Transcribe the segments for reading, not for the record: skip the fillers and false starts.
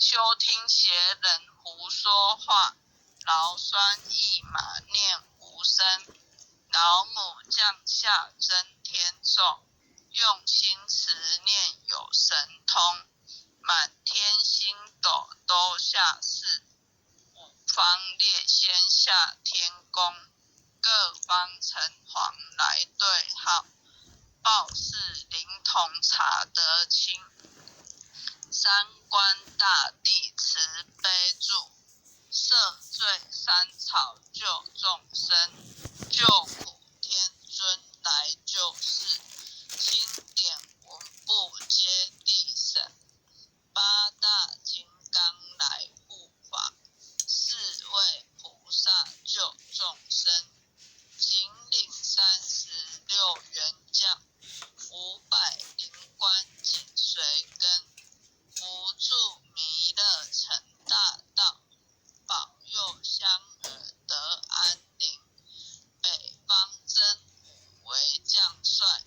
休听邪人胡说话，劳酸一马念无声。老母降下真天咒，用心持念有神通。满天星斗都下世，五方列仙下天宫。各方城隍来对号，报事灵童查得清。三官大帝慈悲助，赦罪三草救众生。救苦天尊来救世，钦点文部接地审。八大金刚来护法，四位菩萨救众生。请领36员将，500灵官紧随跟。扶助弥勒成大道，保佑香儿得安宁。北方真武为将帅，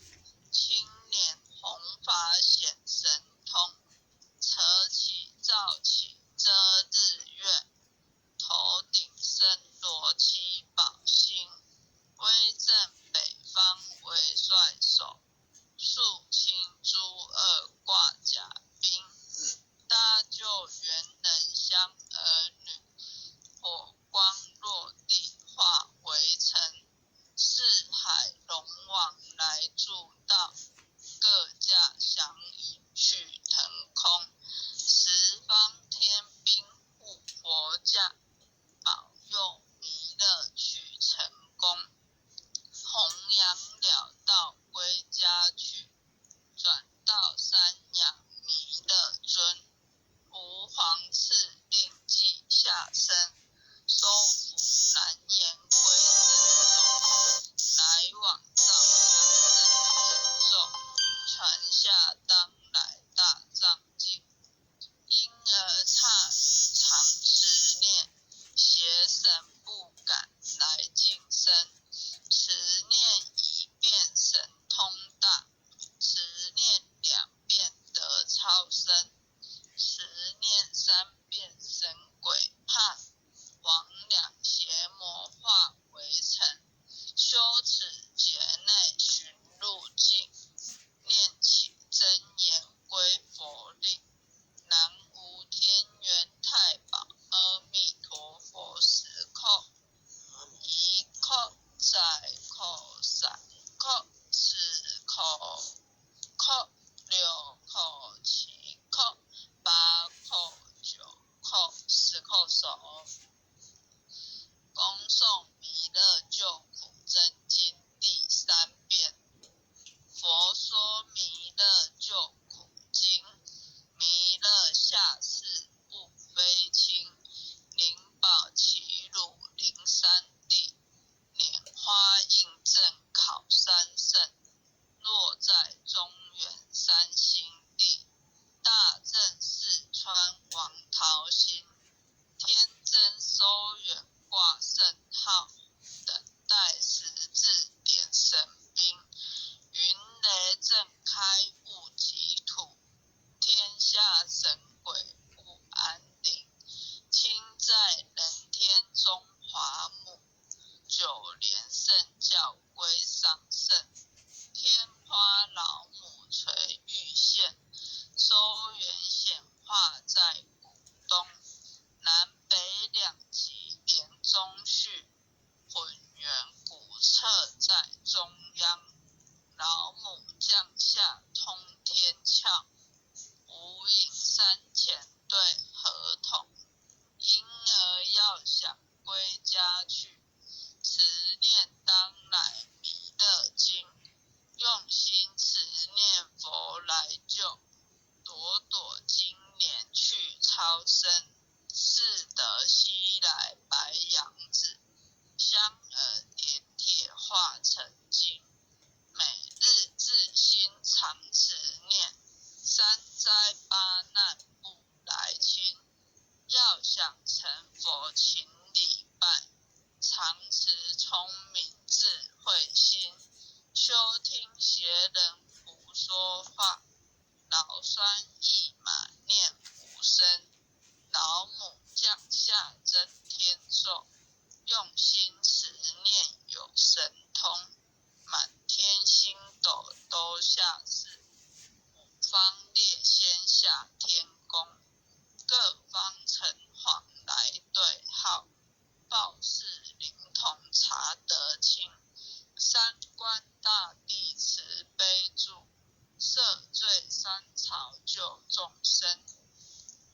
众生，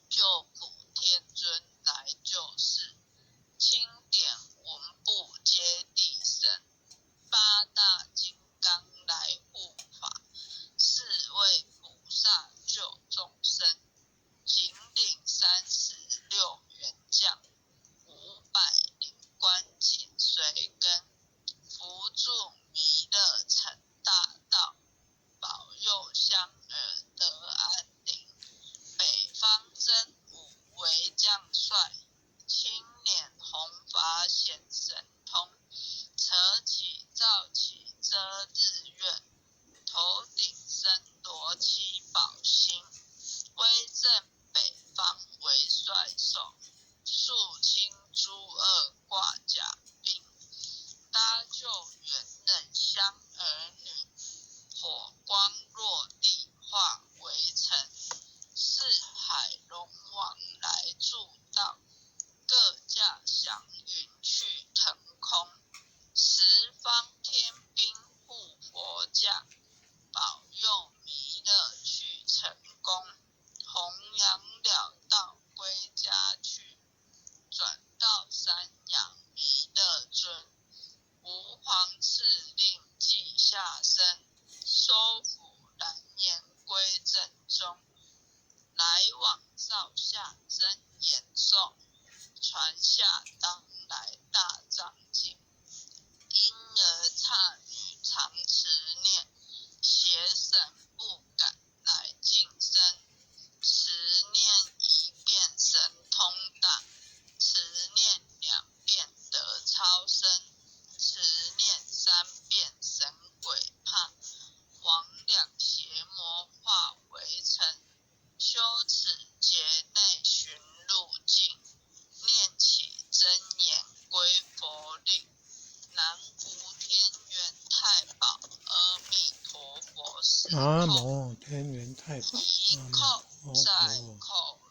救苦天尊来救世，钦点文部皆地神，八大金刚来护法，四位菩萨救众生，紧领36员将，500灵官紧随跟，扶助弥勒成大道，保佑香儿得安宁。北方真武为将帅，青脸红发显神通，扯起罩起遮日月，头顶身罗七宝星，威震北方为帅首，肃清诸恶挂甲兵，搭救元任香儿女，火光落地化为尘，四海龙王来助道，各驾祥云去腾空，十方天兵护佛驾，保佑弥勒去成功，弘扬了道归家去，转到山阳弥勒尊，吾皇敕令即下生，收服蓝颜归正中，来往照下真言颂，传下当来大藏经，婴儿刹女常持念，邪神不敢来近身，持念一遍神通大，持念2遍得超生，持念3遍神鬼怕，魍魉邪魔化为尘，修持劫内寻路径，念起真言归佛令，南无天元太保阿弥陀佛时南空，无天元太保一阿弥叩陀再佛。叩。